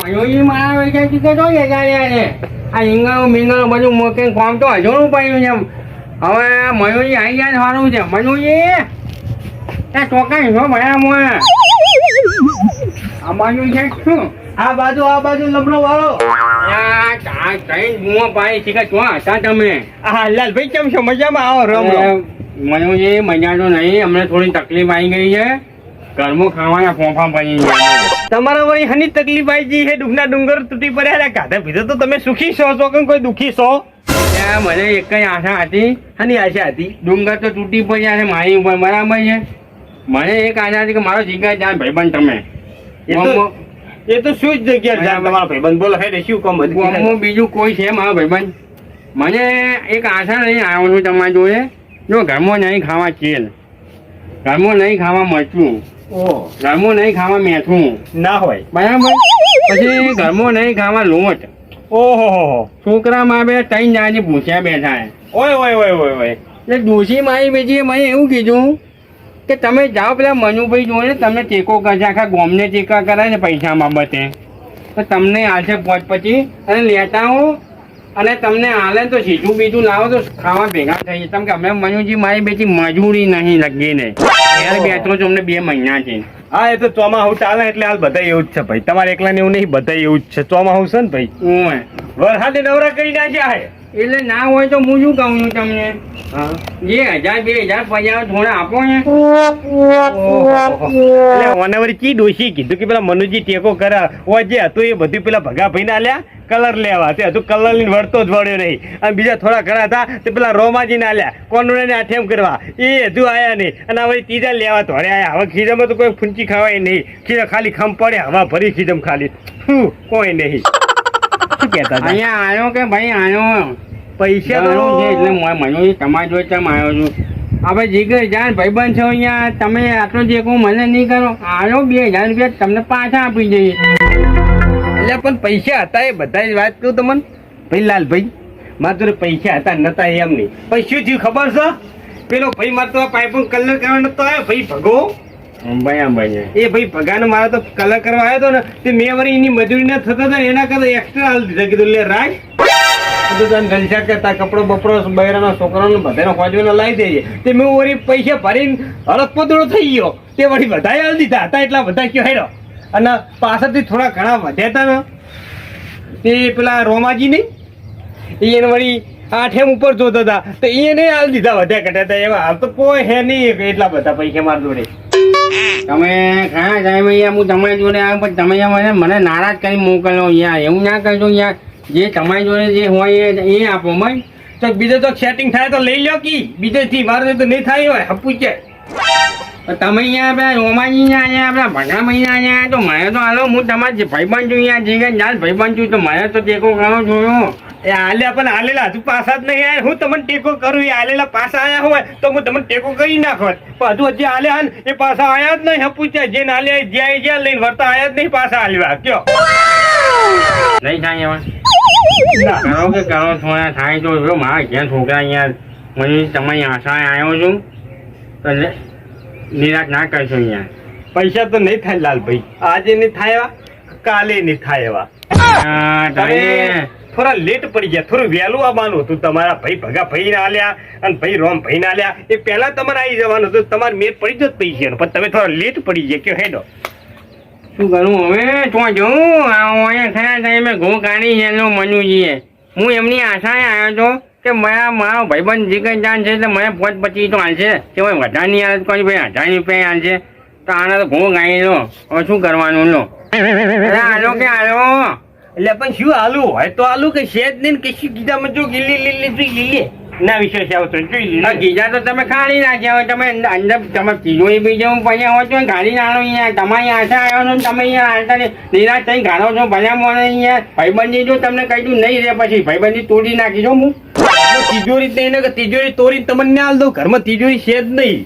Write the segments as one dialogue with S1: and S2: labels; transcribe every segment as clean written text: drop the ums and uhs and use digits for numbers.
S1: મયુરી મારા વેચાણ કીધે તો જગાડ્યા છે. આ રીંગણું મીંગણું બધું મૂકીને કામ તો હજોરું પડ્યું છે. હવે મયુરી આવી જાય સારું છે. મયુરી ત્યાં ચોકાઈ છો ભયા આ બાજુ છે શું?
S2: આ બાજુ લમણો વાળો.
S1: કઈ ગુમો પાડી શીખે છો હતા તમે?
S2: હા લાલભાઈ કેમ છો? મજામાં? આવો રમ.
S1: મયુરી મજા તો નહીં, અમને થોડી તકલીફ આવી ગઈ છે. ઘરમાં ખાવાના ફોફા પડી ગયા.
S2: તમારા વળી હની તકલીફ આવી ગઈ છે? ડુંગના ડુંગર તૂટી પડ્યા, કાઢે પીધે તો તમે સુખી છો કે કોઈ દુખી છો?
S1: મને એક જ આશા હતી.
S2: હની આશા હતી?
S1: ડુંગર તો તૂટી પડ્યા છે મારી ઉપર, બરાબર છે. મને એક આશા હતી કે મારો જીગર જાન ભાઈબંધ તમે.
S2: એ તો શું જ જગ્યા જાન તમારો ભાઈબંધ? બોલો હે શું કામ?
S1: બીજું કોઈ છે મારો ભાઈબંધ? મને એક આશા નહીં આવ્યો છું તમારા જોડે. જો ઘરમાં નહીં ખાવા તેલ, ઘરમાં નહીં ખાવા મરચું, ઘરમાં નહીં ખાવા મેઠું
S2: ના હોય,
S1: બરાબર. પછી ઘરમાં નહીં ખાવા લોટ.
S2: ઓહો
S1: છોકરા માં બે ત્રણ જાની ભૂસ્યા બેઠા.
S2: ઓય
S1: એટલે ડોશી મારી બેજી મને એવું કીધું કે તમે જાઓ પેલા મનુભાઈ જોડે, તમને ટેકો કરશે, આખા ગામને ટેકા કરાય ને પૈસા બાબતે, તો તમને હાલશે પોચ પછી અને લેતા હો, અને તમને હાલે તો સીધું બીજું લાવો તો ખાવા ભેગા થઈ. તમે કે અમે મનુજી મારી બેટી મજૂરી નહીં લગી ને બેઠો છો, અમને 2 મહિના છે.
S2: હા એ તો ચોમાસું ચાલે એટલે હાલ બધા એવું જ છે ભાઈ. તમારે એકલા ને એવું નહીં, બધા એવું જ છે. ચોમાસું છે ને ભાઈ, વરસાદે નવરા કરી નાખ્યા હે.
S1: એટલે ના હોય તો હું શું કહું છું તમને, જે 1000 2000 પૈસા થોડા આપો ને.
S2: એટલે વળી કી ડોશી કીધું કે પેલા મનુજી ટેકો કરે હોય જે હતું એ બધું પેલા ભગા ભાઈ ના લ્યા કલર લેવા. તે હતું કલર લઈને વળતો જ વળ્યો નહીં. અને બીજા થોડા ઘણા હતા તે પેલા રોમાજી ના લ્યા કોનુને આઠેમ કરવા, એ હજુ આયા નહીં. અને હવે ત્રીજા લેવા ધોડે આયા. હવે ખીજામાં તો કોઈ ફૂંચી ખાવાય નહીં. ખીજા ખાલી ખમ પડે, હવા ભરી ખીજમ ખાલી કોઈ નહીં. શું કહેતા
S1: અહીંયા આવ્યો કે ભાઈ આવ્યો
S2: પૈસા તો
S1: છે એટલે મને તમારા જોઈ તમે આવ્યો છું. આપણે જીગર જાન ભાઈબંધ છો અહીંયા, તમે આટલો ટેકો મને નહીં કરો. આવ્યો 2000 રૂપિયા તમને પાછા આપી દઈએ.
S2: એટલે પણ પૈસા હતા એ બધા જ વાત કહું તમને ભાઈ લાલભાઈ, મારા જોડે પૈસા હતા નતા એમ નહીં. પછી શું થયું ખબર છે? પેલો ભાઈ મારે તો પાઇપ કલર કરવા નતો આવ્યો ભાઈ ભગો. એ ભાઈ ભગાનો મારે તો કલર કરવા આવ્યો હતો ને, તે મેં વળી એની મજૂરી ના થતા હતા એના કરતા એક્સ્ટ્રા હાલ દીધા. કીધું લે રાજ ગલસા કરતા કપડો બપડો બૈરાનો છોકરાનો બધાનો ખોજવાનો લાવી દેજે. તે મેં વળી પૈસા ભરીને હળપદડો થઈ ગયો. તે વળી બધા હાલ દીધા હતા એટલા બધા કયો હેડો. અને પાછળથી થોડા ઘણા વધ્યા હતા ને તે પેલા રોમાજી નહીં, એને વળી આઠેમ ઉપર જોતા હતા તો એને હાલ દીધા વધ્યા ઘટ્યા હતા. એમાં હાલ તો કોઈ હે નહીં એટલા બધા પૈસા મારા જોડે.
S1: તમે ખરા સાહેબ અહીંયા હું તમારી જોડે આવ્યો પણ તમે મને નારાજ કરી મોકલ્યો યાર. એવું ના કરજો યાર. જે તમારી જોડે જે હોય એ આપો મય.
S2: તો બીજો તો સેટિંગ થાય તો લઈ લો કી, બીજેથી મારે તો નહીં થાય હોય હપું છે.
S1: તમે અહીંયા આપણા રોમાજી અહીંયા આપણા ભગા મહિના અહીંયા તો મને તો હાલો હું તમારા ભાઈબંધ છું અહીંયા જે જાત ભાઈબંધ છું તો મને તો ટેકો કરો જોયો.
S2: એ હાલ્યા પણ હાલેલા હજુ પાછા જ નહીં આવ્યા. હું તમને ટેકો કરું, એ હાલેલા પાછા આવ્યા હોય તો હું તમને ટેકો કરી નાખત. પણ હજુ હજી હાલ્યા ને એ પાછા આવ્યા જ નહીં. હપું છે જે હાલ્યા જ્યાં લઈને વળતા આવ્યા જ નહીં પાછા હાલ્યા. કયો
S1: નહીં થાય એમાં કરો કે કરો થોડા થાય તો જો મારા ઘેર છોકરા અહીંયા મને તમારી આશા આવ્યો છું તો નિરાશ ના કરશો અહીંયા.
S2: પૈસા તો નહીં થાય લાલભાઈ, આજે નહીં થાય એવા, કાલે નહીં થાય એવા. થોડા લેટ પડી ગયા, થોડું વહેલું આવવાનું હતું. તમારા ભાઈ ભગા ભાઈ ના આલ્યા અને ભાઈ રોમ ભાઈ ના આલ્યા એ પહેલા તમારે આવી જવાનું હતું. તમારે મેળ પડી જત પૈસા, પણ તમે થોડા લેટ પડી ગયા. કયો હેડો
S1: શું કરું હવે? તો જવું અહીંયા ખરા ટાઈમે ઘઉં કાઢી છે એનો મનુજીએ. હું એમની આશાએ આવ્યો હતો કે મારો ભાઈબંધ જીગર જાન છે એટલે મને 25 તો હાલશે. કે ભાઈ વધારની હાલત કોઈ ભાઈ 1000 રૂપિયા હાલશે તો આને તો ઘઉં કાઢી લો. હવે શું કરવાનું લો? હાલો કે હાલો
S2: એટલે પણ શું આલુ હોય તો આલુ કે શેદ નહીં કશું ગીધામાં જો લીલી ના વિશેષ આવતો જોઈ લીધું.
S1: ગીજા તો તમે ખાલી નાખ્યા હોય. તમે અંદર તમે તિજોરી બીજો પૈસા હોય તો ગાડી નાખો અહીંયા. તમારી આશા આવ્યો છો તમે અહીંયા હાલતા નિરાશ થઈ ગાળો છો ભલા મને અહીંયા. ભાઈબંધી જો તમને કહી દઉં નહીં રે પછી ભાઈબંધી તોડી નાખી છો હું.
S2: તિજોરી જ નહીં ને તિજોરી તોડી તમને ના હાલ દઉં. ઘરમાં તિજોરી છે જ નહીં.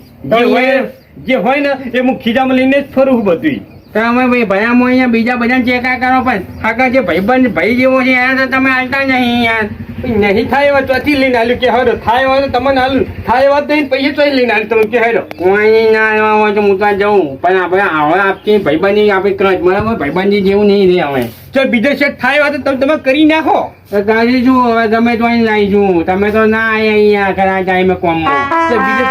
S2: જે હોય ને એ હું ખીજામાં લઈને જ ફરું બધું.
S1: તમે ભાઈ ભયામાં અહીંયા બીજા બધા ચેકા કરો પણ આગળ જે ભાઈબંધ ભાઈ જેવો છે એને તો તમે હાલતા નહીં યાર.
S2: નહીં થાય એવા ચોથી લઈને આલ્યું કે હેડો થાય એવા તો તમને આલું થાય એવા તો નહીં પૈસા ચોથી લઈને આલ્યું તમે કે હેડો
S1: કોઈ ના આવ્યા હોય તો હું ત્યાં જઉં પણ આપણે હવે આપતી ભાઈબંધી આપણે ક્રચ બરાબર ભાઈબંધી જેવું નહીં રે હવે
S2: જો બીજો સેટ થાય એવા તો તમે કરી નાખો
S1: તો કાઢી છું હવે તમે તો અહીં લાવીશું તમે તો ના આયા અહીંયા ખરા ટાઈમે કોમમાં
S2: તો બીજો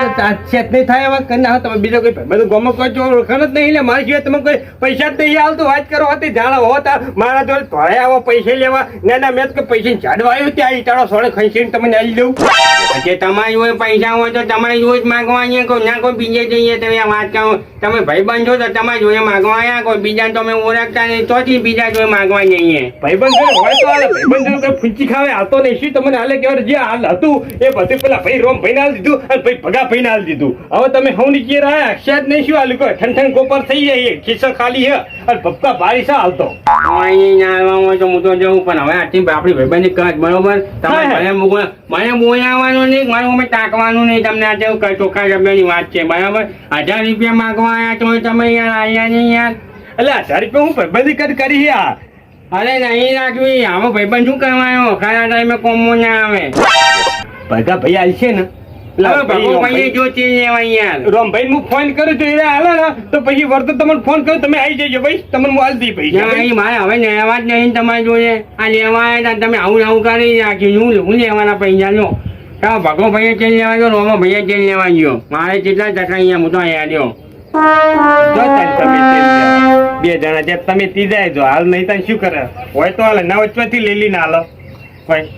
S2: સેટ નહીં થાય એવા કરી નાખો તમે બીજો કોઈ બધું ગમો કોઈ જો ઓળખાણ જ નહીં લે મારી સિવાય તમે કોઈ પૈસા જ નહીં આવતું વાત કરો હતી જાણો હોતા મારા જોડે ધોળે આવો પૈસા લેવા ના મેં તો પૈસા ઝાડવા આવ્યો ત્યાં ઈટાળો સોળે ખંચીને તમને આવી દઉં
S1: જે તમારી હોય પૈસા હોય તો તમારી જોડે જ માગવા અહીંયા કોઈ ના કોઈ બીજે જઈએ તમે આ વાત કરો તમે ભાઈબંધ છો તો તમારી જોડે માગવા આવ્યા કોઈ બીજા તમે ઓળખતા નહીં તોથી બીજા જોડે માગવા જઈએ
S2: ભાઈબંધ જોડે હોય તો હાલે ભાઈબંધ જોડે કોઈ ફૂંચી ખાવે હાલતો નહીં શું તમને હાલે કહેવાય જે હાલ હતું એ બધું પેલા ભાઈ રોમ ભાઈને હાલ દીધું અને ભાઈ ભગા ભાઈને હાલ દીધું હવે તમે હવની ચીર આયા અક્ષય જ નહીં શું હાલ્યું કોઈ ઠંડ ગોપાર થઈ જાય ખિસ્સો ખાલી છે અને પપ્પા બારી શા હાલતો
S1: અહીં ના આવ્યા હોય તો હું તો જઉં પણ હવે આથી આપણી ભાઈબંધી કર બરોબર તમે મને બોલાવવાનું નહીં મારું અમે તાકવાનું નહીં તમને આજે ચોખ્ખા શબ્દની વાત છે બરાબર 1000 રૂપિયા માગવા આવ્યા તો તમે યાર આવ્યા નહીં યાર
S2: એટલે 1000 રૂપિયા હું ભાઈબંધી કરી યાર
S1: અરે નહીં રાખવી આમાં ભાઈબંધ શું કરવાનો ખરા ટાઈમે કોમો ના આવે
S2: ભગા ભાઈ હાલ છે ને
S1: ભાઈ જો ચીજ લેવાય યાર
S2: રોમભાઈ હું ફોન કર્યો તો એ હાલે ને તો પછી વર્તો તમને ફોન કર્યો તમે આવી જજો ભાઈ તમને હું હાલ દઈ પૈસા
S1: નહીં મારે હવે લેવા જ નહીં તમારી જોડે આ લેવા આવ્યા હતા તમે આવું કરી રાખ્યું હું લેવાના પૈસા લો ચાલો ભગો ભાઈએ ચેન લેવા ગયો રોમો ભાઈએ ચેન લેવા ગયો મારે કેટલા ટકા અહીંયા હું તો અહીંયા દો
S2: બે જણા જે તમે ત્રીજા જો હાલ નહીં તને શું કરે હોય તો હાલે ના વચમાંથી લઈ લઈને હાલો ભાઈ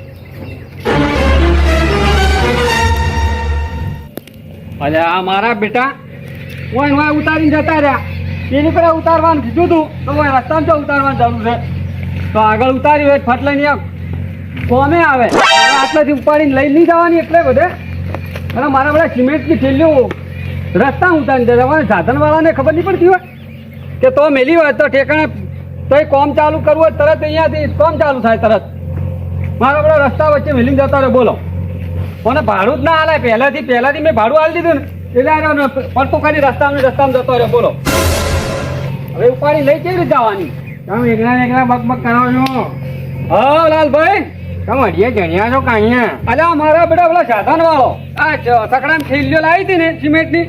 S3: અરે આ મારા બેટા ઓય ઓય ઉતારીને જતા રહ્યા એની પર ઉતારવાનું કીધું તું તો ઓય રસ્તામાં જો ઉતારવાની જરૂર છે તો આગળ ઉતારી હોય ફટ લઈને કોમે આવે આટલાથી ઉપાડીને લઈ નહીં જવાની એટલે બધે અને મારા બધા સિમેન્ટની થેલીઓ રસ્તા ઉતારીને જવાને સાધનવાળાને ખબર નહીં પડતી હોય કે તો મેલી હોય તો ઠેકાણે તો એ કોમ ચાલુ કરવું હોય તરત અહીંયાથી કોમ ચાલુ થાય તરત મારા બધા રસ્તા વચ્ચે મેલીને જતા રહે બોલો મને ભાડું જ ના હાલે પહેલાથી મેં ભાડું હાલી દીધું ને એટલે પડતું કરી રસ્તામાં જતો રહ્યો બોલો હવે ઉપાડી લઈ કેવી રીતે જવાની
S1: તમે એકલા બકબક કરો છો
S3: હા લાલભાઈ
S1: તમે હડીએ જણ્યા છો કાંઈ
S3: અલ્યા મારા બેટા પેલા સાધન વાળો આ સકડામાં થેલીઓ લાવી હતી ને સિમેન્ટની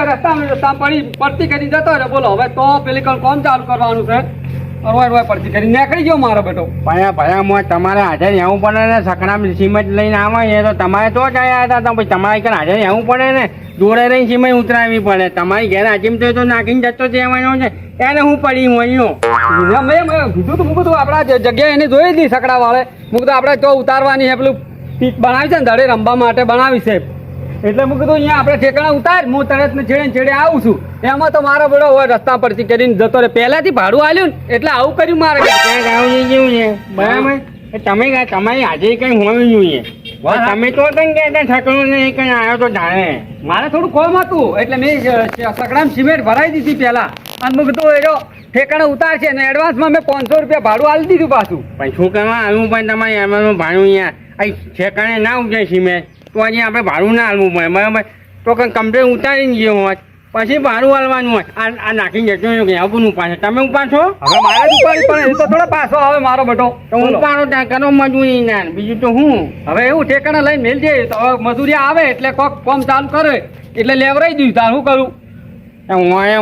S3: રસ્તામાં પડતી કરી જતો રહ્યો બોલો હવે તો પેલી કોમ ચાલુ કરવાનું છે પડતી કરી નીકળી ગયો મારો બેટો
S1: ભયા તમારે હાજર રહેવું પડે ને સકડામાં સિમેન્ટ લઈને આવે એ તો તમારે તો જ આવ્યા હતા તો પછી તમારે ઘર હાજર રહેવું પડે ને જોડે રહીને સિમેન્ટ ઉતરાવવી પડે તમારી ઘેર હાજીમ તો નાખીને જતો જવાનો છે એને હું પડી હું
S3: મેં કીધું તું મૂકું આપણા જગ્યાએ એને જોઈ હતી સકડા વાળે મૂકતું આપણે તો ઉતારવાની છે પેલું પીક બનાવી છે ને દડે રમવા માટે બનાવી છે એટલે મૂકું તું અહીંયા આપણે ઠેકાણા ઉતાર હું તરત ને છેડે આવું છું એમાં તો મારો બેડો હોય રસ્તા પરથી કરીને જતો રહે પહેલાથી ભાડું આલ્યું ને એટલે આવું કર્યું મારે
S1: ક્યાંક આવું જેવું છે બરાબર તમે તમારી હાજરી કઈ હોવી જોઈએ તમે તો કઈ કહેતા ઠકડું નહીં કઈ આવ્યો તો જાણે
S3: મારે થોડું કોમ હતું એટલે મેં સકડામાં સિમેન્ટ ભરાઈ દીધી પહેલા અને મૂકું તું એ ઠેકાણે ઉતારશે ને એડવાન્સમાં મેં 500 રૂપિયા ભાડું આલી દીધું પાછું
S1: પણ શું કરવા આવ્યું પણ તમારે એમાં ભાડું અહીંયા અહીં ઠેકાણે ના ઉઠે સિમેન્ટ તો આજે આપણે ભાડું ના હાલવું પડે બરાબર તો કંઈ કમ્પ્લેન ઉતારીને ગયો હોત પછી ભાડું હાલવાનું હોય આ નાખીને જતો રહ્યો કે આવું ઉપાડશે તમે ઉપાડશો
S3: હવે મારે જ ઉપાડી પણ એ તો થોડો પાછો આવે મારો બેટો
S1: તો ઉપાડો ત્યાં કરો મજૂરી ના બીજું તો હું
S3: હવે એવું ઠેકાણે લઈને મેલ જઈએ તો હવે મજૂરી આવે એટલે કોક કોમ ચાલુ કરે એટલે લેવરાઈ દીધું તાર શું કરું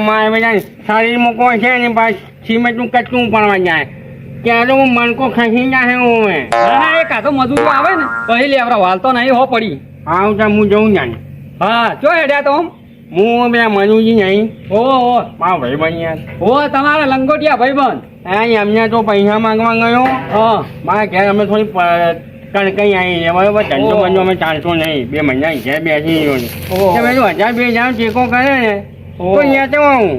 S1: મારે બધા શરીરમાં કોઈ છે ને પાછું સિમેન્ટનું કચરું પડવા જાય ત્યારે હું મણકો ખસી જાય હું
S3: હા એ કાં તો મજૂરી આવે ને પછી લેવરા હાલ તો નહીં હો પડી
S1: હા તો હું જઉં જાણે
S3: હા જો હેડ્યા તો
S1: હું બે મનુજી નહીં
S3: ઓ
S1: મારો ભાઈ બન યાર
S3: ઓ તમારા લંગોટિયા ભાઈબંધ
S1: હા એમને તો પૈસા માંગવા ગયો
S3: હા
S1: મારા ઘેર અમે થોડી કણકઈ આવી છે બરોબર ધંધો બંધો અમે ચાલતો નહીં 2 મહિના ઘેર બેસી ગયો ને 1000-2000 ટેકો કરે ને તો અહીંયા તો હું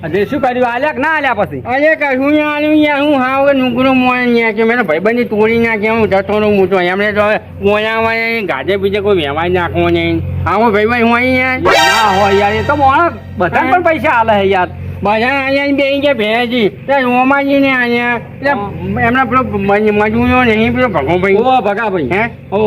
S3: અરે શું કર્યું આલ્યા કે ના આલ્યા પછી
S1: અરે કશું ને આલ્યું યાર હું હાવ નુકરો મોણ ન્યા કે મેં ભાઈબંધી તોડી નાખી હું જતો રહું હું તો એમને તો હવે બોલાવા ગાજે બીજે કોઈ વ્યવહાર નાખવો નહીં આવો ભાઈ હું અહીં
S3: ના હોય યાર એ તો મોણ બધા પણ પૈસા આલે છે યાર
S1: બધા અહીંયા બે ગયા ભેજી ત્યાં રોમાજી ને અહીંયા એમના પેલો મજૂરો નહીં પેલો ભગો ભાઈ
S3: ઓ ભગા ભાઈ
S1: હે
S3: ઓ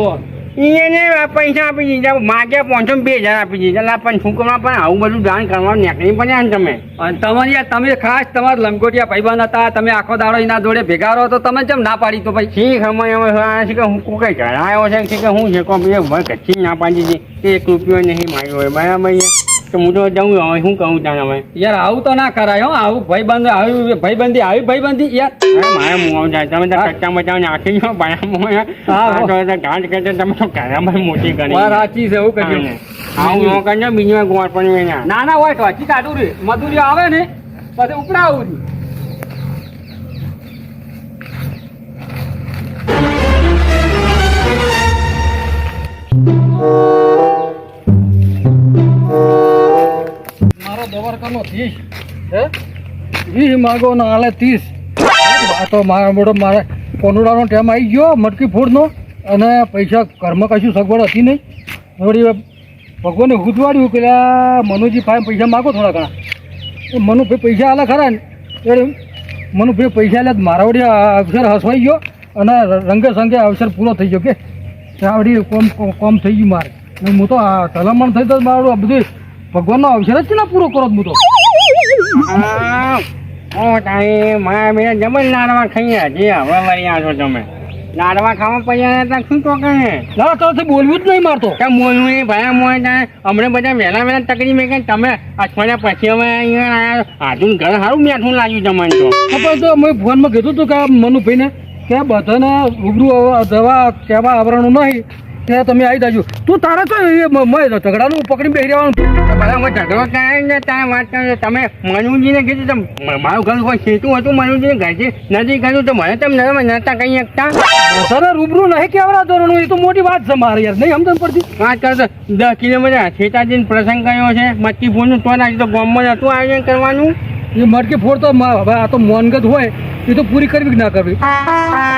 S1: એને પૈસા આપી દીધા માગ્યા 500 આપી દીધા લા પણ છોકરા પણ આવું બધું દાન કરવાનું નીકળી પડ્યા ને તમે
S3: અને તમારી યાર તમે ખાસ તમારા લંગોટિયા ભાઈબંધ હતા, તમે આખો દાડો એના જોડે ભેગા રહો તો તમે કેમ ના પાડી તો ભાઈ?
S1: ઠીક અમે છે કે હું કોઈ જણાયો છે કે હું છે કોઈ ભાઈ કચ્છી ના પાડી દીધી 1 રૂપિયો નહીં માગ્યો હોય બરાબર છે તો હું તો જઉં હવે શું કહું તને હવે
S3: યાર આવું તો ના કરાય હો, આવું ભાઈબંધ આવી ભાઈબંધી યાર.
S1: મારે મું જાય તમે તો કચ્ચા મચાવ નાખી ગયો બાયા ગાંઠ કરતા તમે તો કારામાં મોટી કરી
S3: વાર સાચી છે એવું કર્યું ને.
S1: આવું ન કરજો બીજું ગોળ પણ એના
S3: ના ના હોય તો હજી કાઢું રે મજૂરી આવે ને પછી ઉપડાવું રી. મારો દવારકાનો 30 હે 20 માગો ને હાલે 30. આ તો મારા મોટો મારે કોનુડાનો ટાઈમ આવી ગયો મટકી ફૂડનો અને પૈસા ઘરમાં કશું સગવડ હતી નહીં. વળી ભગવાને હુજવાડ્યું કે આ મનુજી પાસે પૈસા માગો થોડા ઘણા. એ મનુભાઈ પૈસા આલે ખરા ને એટલે મનુભાઈ પૈસા લે મારા વળી અવસર હસવાઈ ગયો અને રંગે સંગે અવસર પૂરો થઈ ગયો કે ત્યાં વળી કોમ થઈ ગયું મારે. હું તો તલામણ થઈ તો મારું આ બધું ભગવાનનો અવસર જ ના પૂરો કરો હું તો.
S1: મારા બેટા જબર લાડવા ખાઈ હજી હવે વળ્યા છો તમે લાડવા ખાવા પડ્યા હતા શું તો કહે
S3: ના તો બોલવું જ નહીં મારતો.
S1: કેમ બોલવું નહીં ભાઈ મોય હમણાં બધા વહેલા તકલીફ મેં કે તમે અઠવાડિયા પછી હવે અહીંયા આવ્યા આજુ ઘર સારું મેઠું લાગ્યું તમને તો
S3: પણ તો મેં ફોનમાં કીધું હતું કે આ મનુભાઈને કે બધાને રૂબરૂ દવા કહેવા આવવાનું નહીં ત્યાં તમે આવી જાજો. તું તારે તો ઝઘડાનું પકડી બેસી રહેવાનું.
S1: બરાબર ઝઘડો થાય ને ત્યાં વાત કરો તમે મનુજીને કીધું તો મારું ઘર કોઈ સેતું હતું મનુજીને ઘરથી નથી કર્યું તો મને તમે નતા કહી શકતા
S3: બધાને રૂબરૂ નહીં કહેવડાવવાનું એ તો મોટી વાત છે મારે યાર નહીં સમજણ પડતી.
S1: વાત કરો તો 10 કિલોમીટર છેતાજીને પ્રસંગ કર્યો છે મટકી ફૂલનું તો આજે તો ગામમાં હતું આયોજન કરવાનું.
S3: એ મટકી ફોડ તો હવે આ તો મોનગત હોય એ તો પૂરી કરવી કે ના કરવી.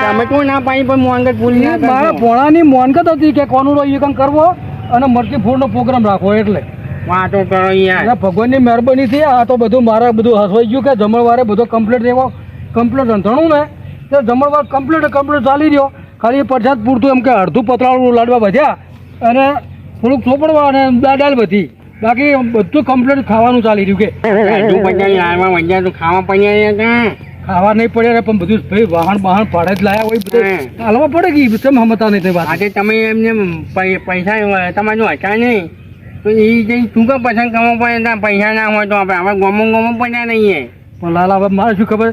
S1: તમે તો ના પાડી પણ મોનગત પૂરી ના
S3: મારા પોણાની મોનગત હતી કે કોનું એ કરવો અને મટકી ફોડનો પ્રોગ્રામ રાખવો એટલે
S1: વાતો કરો યાર.
S3: ભગવાનની મહેરબાની થી આ તો બધું મારે બધું હસવાઈ ગયું કે જમણવારે બધો કમ્પ્લીટ રહેવો કમ્પ્લીટ રંધણું ને તો જમણવાર કમ્પ્લીટ ચાલી રહ્યો. ખાલી પ્રસાદ પૂરતું એમ કે અડધું પતરાળું લાડવા વધ્યા અને થોડુંક ચોપડવા અને દાળ વધી બાકી બધું કમ્પ્લીટ ખાવાનું ચાલી રહ્યું કે
S1: ખાવા પડ્યા
S3: ખાવા નહીં પડે પણ બધું ભાઈ વાહન ભાડે જ લાયા હોય બધું હાલવા પડે કે કેમ સમજતા નહીં તે વાત.
S1: આજે તમે એમને પૈસા તમારું હતા નહીં તો એ જઈ શું કે પસંદ કરવા પડે પૈસા ના હોય તો આપણે ગમો પડ્યા નહીં.
S3: પણ લાલા હવે મારે શું ખબર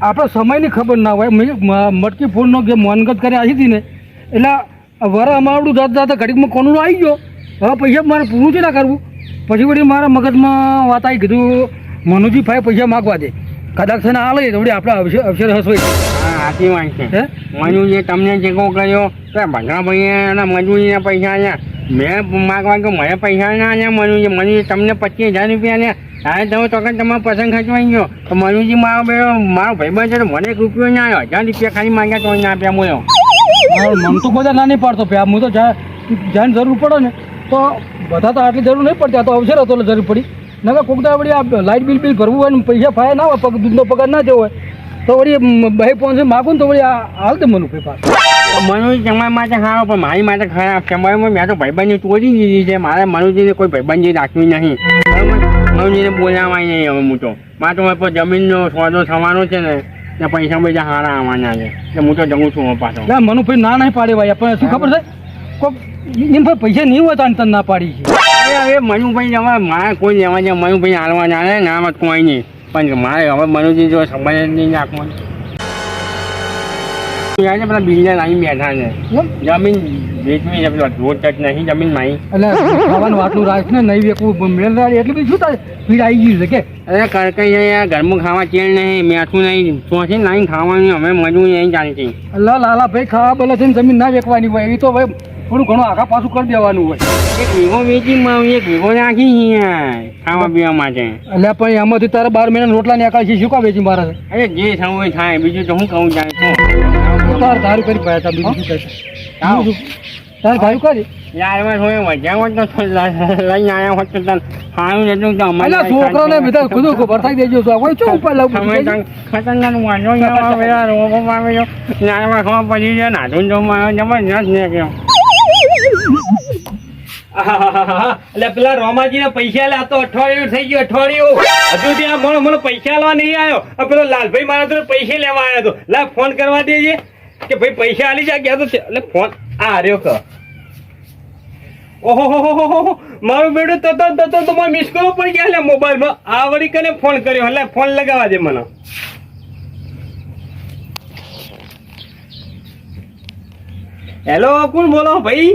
S3: આપણે સમયની ખબર ના હોય મટકી ફૂલનો જે મોનગત કરી આવી હતી ને એટલે વર અમારું જાતા ઘડીકમાં કોનું આવી ગયો. હવે પૈસા મારે પૂરું છે ના કરવું પછી વળી મારા મગજમાં વાત આવી કીધું મનુજી ભાઈ પૈસા માગવા દે કદાચ છે ને આ લઈએ તો વળી આપણે અવસર હસવાઈ.
S1: હા સાચી વાત છે. મજૂરીએ તમને ટેકો કર્યો તો ભગવાભાઈએ એના મજૂરીના પૈસા આલ્યા મેં માગવા કે મને પૈસા ના આલ્યા મનુજી તમને 25,000 રૂપિયા આલ્યા. હા તમે તો તમારો પસંદ ખચવાઈ ગયો તો મનુજી મારો ભાઈબંધ છે તો મને 1 રૂપિયો ના આવ્યો 1000 રૂપિયા ખાલી માગ્યા તો ના આપ્યા બોલો.
S3: મન તો બધા ના નહીં પાડતો પ્યા હું તો જ્યાં જરૂર પડે ને તો બધા તો આટલી જરૂર નહીં પડતી આ તો અવસર હતો એટલે જરૂર પડી નકર કોક તો વળી આ લાઇટ બિલ ભરવું હોય ને પૈસા ફાયા ના હોય દૂધનો પગાર ના જવો હોય તો વળી 2-5 માગું ને તો વળી હાલ દે મનુ પેપર.
S1: મનુજી તમારા માટે સારો પણ મારી માટે ખરાબ છે. મેં તો ભાઈબંધની તોડી દીધી છે. મારે મનુજીને કોઈ ભાઈબંધી રાખવી નહીં. મનુજીને બોલાવાય નહીં હવે હું તો મારે તો જમીનનો સોદો થવાનો છે ને ત્યાં પૈસા બધા સારા આવવાના છે એટલે હું તો જવું છું પાછો.
S3: ના મનુભાઈ ના નહીં પાડે ભાઈ આપણને શું ખબર છે કોઈ એમ ભાઈ પૈસા નહીં હોય તો તને ના પાડી છે.
S1: હવે મનુભાઈ હવે મારે કોઈ લેવા જાય મનુભાઈ હાલવા જાય ને આમાં કોઈ નહીં પણ મારે હવે મનુજી જો સંભાળ નહીં રાખવાનું. પેલા બિલ્ડર અહીં બેઠા છે જમીન વેચવી છે પેલો રોડ ટચ નહીં જમીન મારી
S3: એટલે ખાવાનું વાટલું રાખ ને નહીં વેકવું મેળ એટલે બધી શું થાય ભીડ આવી ગયું છે કે
S1: અરે કરકઈ ઘરમાં ખાવા ચેડ નહીં મેઠું નહીં ચોથી લાઈન ખાવાની અમે મજૂરી અહીં ચાલતી.
S3: લાલા ભાઈ ખાવા બોલે છે ને જમીન ના વેકવાની હોય એવી તો ભાઈ થોડું ઘણું આખા પાછું કરી દેવાનું હોય.
S1: 1 વીઘો વેચી 1 વીઘો રાખી ખાવા પીવા માટે.
S3: એટલે પણ એમાંથી તારે 12 મહિના રોટલા ને આકાશી શું કા વેચી મારે છે.
S1: અરે જે થવું હોય થાય બીજું તો હું કહું જાય
S3: તાર ધારું કરી પાયા તા બીજું શું કહે તાર ધારું કરી
S1: યાર હોય મજા હોત તો લઈને આવ્યા હોત તો સારું નતું તો અમારે
S3: છોકરાને બધા ખુદ ખબર થઈ દેજો કોઈ શું ઉપર લાવું
S1: ખતરનાક વાંધો રોગો આવેલો નાળમાં ખવા પડી જાય નાધું જમવા જબરજસ્ત ને કેમ
S2: આહાહાહા. એટલે પેલા રોમાજીને પૈસા લે આ તો અઠવાડિયું થઈ ગયું અઠવાડિયું હજુ ત્યાં મને પૈસા લેવા નહીં આવ્યો આ પેલો લાલભાઈ મારા જોડે પૈસા લેવા આવ્યો હતો લા ફોન કરવા દેજે કે ભાઈ પૈસા આલી જા ગયા તો છે. એટલે ફોન આ રહ્યો ક ઓહો મારું બેડું તો મિસ કોલ પડી ગયા એટલે મોબાઈલમાં આ વળી કને ફોન કર્યો એટલે ફોન લગાવવા દે મને. હેલો કોણ બોલો ભાઈ?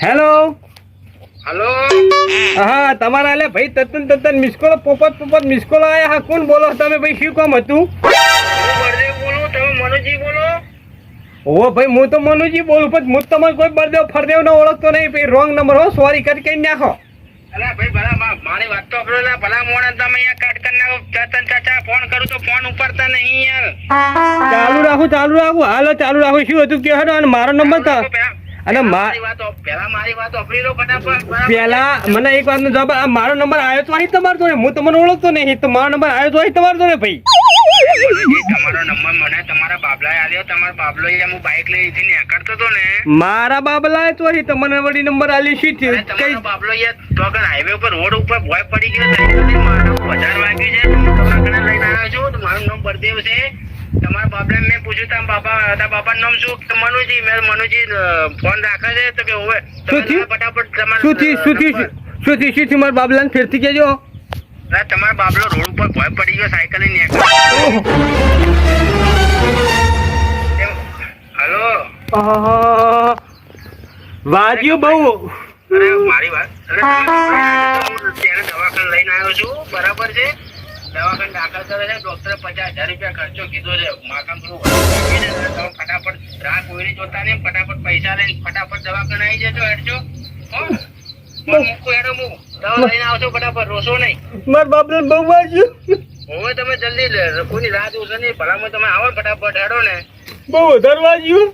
S2: હેલો
S1: હલો
S2: હા તમારા એટલે ભાઈ તત્તન મિસકોલ પોપટ મિસકોલ આયા હા કોણ બોલો તમે ભાઈ શું કામ હતું?
S1: બળદેવ બોલું, તમે મનુજી બોલો?
S2: ઓ ભાઈ હું તો મનુજી બોલું પણ હું તમારે કોઈ બળદેવ ફરદેવ નો ઓળખતો નહીં ભાઈ રોંગ નંબર હો સોરી કરી નાખો.
S1: અલા ભાઈ ભલા મારી વાત તો આપણો ભલા મોણા તમે અહીંયા કટ કરી નાખો. ચતન ચાચા ફોન કરું તો ફોન ઉપાડતા નહીં યાર.
S2: ચાલુ રાખું હાલો ચાલુ રાખું શું હતું કે હડો અને મારો નંબર તો અને
S1: મારી વાત વાપરી લો ફટાફટ.
S2: પેલા મને એક વાત નો જવાબ આ મારો નંબર આવ્યો તો અહીં તમારો જોડે હું તમને ઓળખતો નહીં તો મારો નંબર આવ્યો તો અહીં તમારો જોડે ભાઈ.
S1: તમારો નંબર મને તમારા બાબલાએ આલ્યો. તમારા બાબલો હું બાઇક લઈ નીકળતો હતો ને,
S2: મારા બાબલા તો અહીં તમને વળી નંબર આલી શું થયું કઈ
S1: તમારો બાબલો તો હાઈવે ઉપર રોડ ઉપર ભોય પડી ગયો. મારો 1000 વાગ્યું છે, તમારા ઘરે લઈને આવ્યો છું. તો મારું નામ બળદેવ છે. તમારા બાબલા મેં પૂછ્યું તારા બાબાનું નામ શું? તો મનુજી. મેં મનુજી ફોન રાખે છે તો કે હોવે ફટાફટ
S2: શું થયું મારા બાબલાને ફેરથી કહેજો.
S1: તમારા બાબલો રોડ ઉપર ભોય પડી ગયો સાયકલ લઈને હલો
S2: વાજ્યું બહુ.
S1: અરે મારી વાત ત્યારે દવાખાને લઈને આવ્યો છું બરાબર છે. દવાખાને દાખલ કરે છે ડોક્ટરે 50,000 રૂપિયા ખર્ચો કીધો છે. માકામ થોડું ફટાફટ રાહ કોઈને જોતા નહીં ફટાફટ પૈસા લઈને ફટાફટ દવાખાને આવી જજો હેડજો. મૂકું હેડો હું દવા લઈને આવજો ફટાફટ રોશો નહીં.
S2: મારા બાબલાને બહુ વાજ્યું
S1: હવે તમે જલ્દી કોઈની રાહ જોશો નહીં. ભલામાં તમે આવો ફટાફટ હેડો ને.
S2: બહુ વધારે વાજ્યું.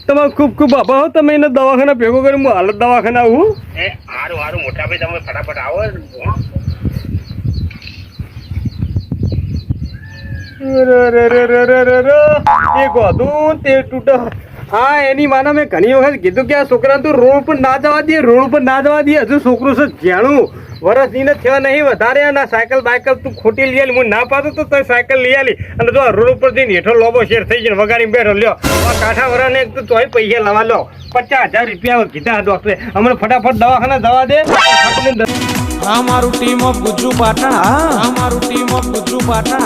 S2: તમારો ખૂબ આભાર હો. તમે એને દવાખાના ભેગો કરી હું હાલત દવાખાના આવું.
S1: સારું મોટા ભાઈ તમે ફટાફટ આવો.
S2: એક હતું તે તૂટ. હા એની માને મેં ઘણી વખત કીધું કે આ છોકરા તું રોડ પર ના જવા દે હજુ છોકરું છે જાણું વરસ ની થયા નહીં વધારે અને સાયકલ બાયકલ તું ખોટી લઈ આલી હું ના પાડતો તો તોય સાયકલ લઈ આલી અને જો રોડ ઉપર જઈને હેઠો લોબો શેર થઈ જાય વગાડી બેઠો લ્યો કાંઠા વરાને તો તોય પૈસા લાવવા લો 50,000 રૂપિયા કીધા ડોક્ટરે. હમણાં ફટાફટ દવાખાના જવા દે.
S4: હા મારું ટીમ ઓફ ગુજ્જુ પાટણ. હા મારું ટીમ ઓફ ગુજ્જુ પાટણ.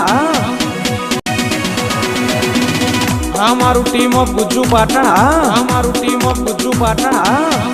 S4: હા મારું ટીમ ઓફ ગુજ્જુ પાટણ. હા મારું ટીમ ઓફ ગુજ્જુ પાટણ.